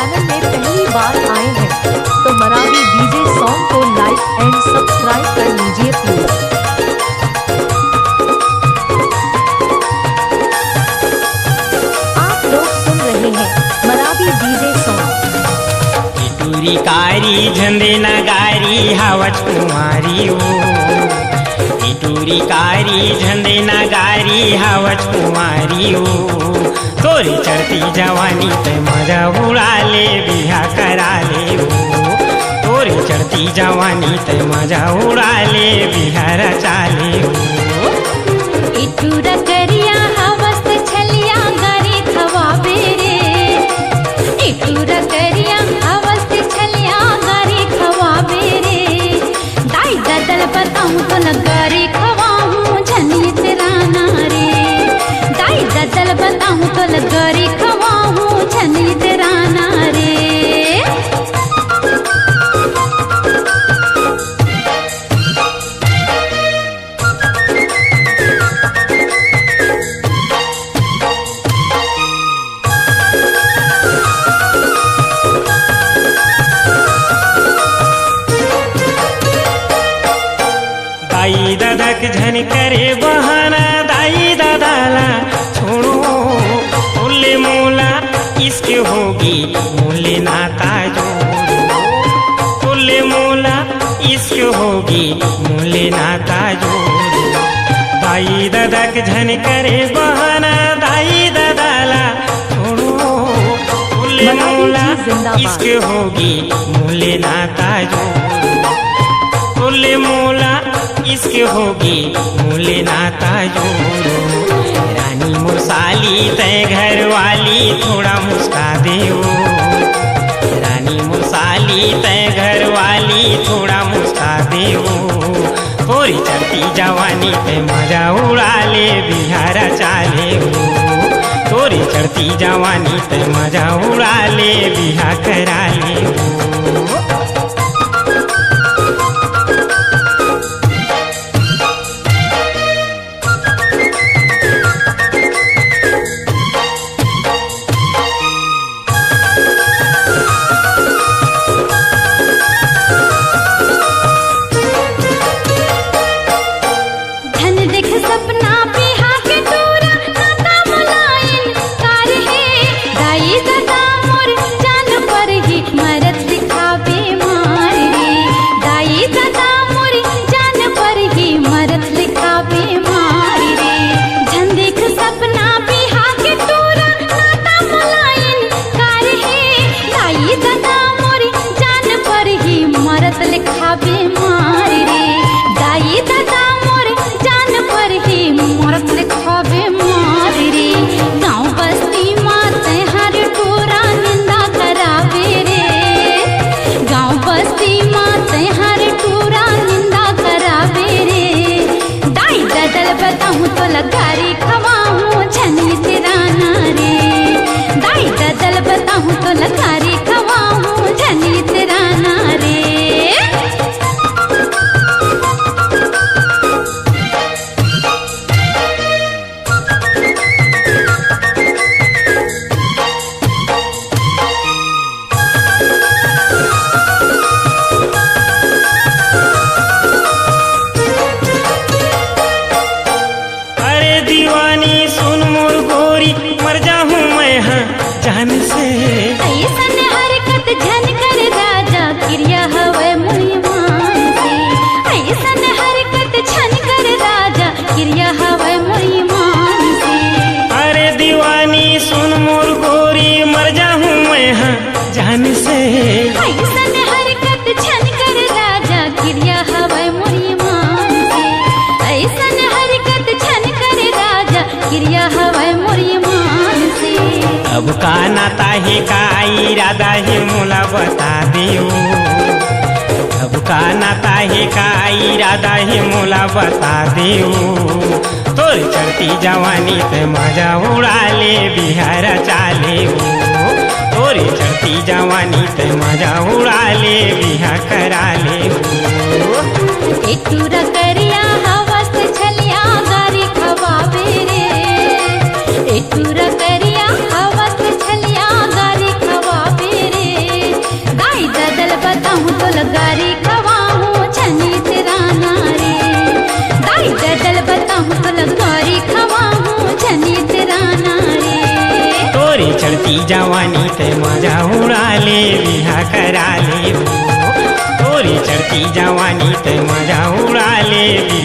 Channel में पहली बार आए हैं तो मराठी डीजे सॉन्ग को लाइक एंड सब्सक्राइब कर लीजिए प्लीज। आप लोग सुन रहे हैं मराठी डीजे सॉन्ग। टुरी कारी झंडे नगारी हवच कुमारी ओ, टुरी कारी झंडे नगारी हवच कुमारी ओ, तोरी चढ़ती जवानी पे मजा उड़ा ले बिहा करा ले ओ, तोरी चढ़ती जवानी पे मजा उड़ा ले बिहा रचा ले ओ। इटूरा करिया हवस छलिया गारी खवाबे रे, इटूरा करिया हवस छलिया गारी खवाबे रे, दाई ददल बताऊं तो न गारी खवाऊं झनी तेरा नारे, दाई ददल बताऊं तो न गारी खवाऊं झनी तेरा नारे। दाई दादा के झन करे बहाना, दाई दादाला छोड़ो बोले मोला इसके होगी मोले नाता जोड़ो, बोले मोला इसके होगी मोले नाता जोड़ो। दाई दादा के झन करे बहाना, दाई दादाला छोड़ो बोले मोला इसके होगी मोले नाता जोड़ो, बोले मोला इसके होगी मूले नाता जोड़ो। रानी मुरसाली तय घर वाली थोड़ा मुस्का दे ओ, रानी मुरसाली तय घर वाली थोड़ा मुस्का दे ओ, थोड़ी चढ़ती जवानी पे मजा उड़ा ले बिहारा चाले ओ, थोड़ी चढ़ती जवानी पे मजा उड़ा ले बिहा करा ले ओ। गारी खवाऊं झनी तेरा नारे, दाई ददल बताऊं तो लगारी खवाऊं झनी तेरा नारे। दीवानी सुन मोर गोरी मर जाऊं मैं हाँ जान से, ऐसन हरकत झन कर राजा क्रिया हवे मुईमान से, ऐसन हरकत झन कर राजा क्रिया हवे मुईमान से। अरे दीवानी सुन मोर गोरी मर जाऊं मैं हाँ जान से, ऐसन हरकत झन कर राजा क्रिया हवे मुईमान से, ऐसन हरकत झन कर राजा क्रिया हवे मुईमान से। अब का नाता है का इरादा है मोला बता दियो, अब का नाता है का इरादा है मोला बता दियो, तोर चढ़ती जवानी पे मजा उड़ा ले बिहारा चाले ओ, तोर चढ़ती जवानी पे मजा उड़ा ले बिहा करा ले ओ। इटूरा करिया हवस छलिया गारी खवाबे रे, इटूरा करिया हवस छलिया गारी खवाबे रे, ती जवानी ते मजा उडालेली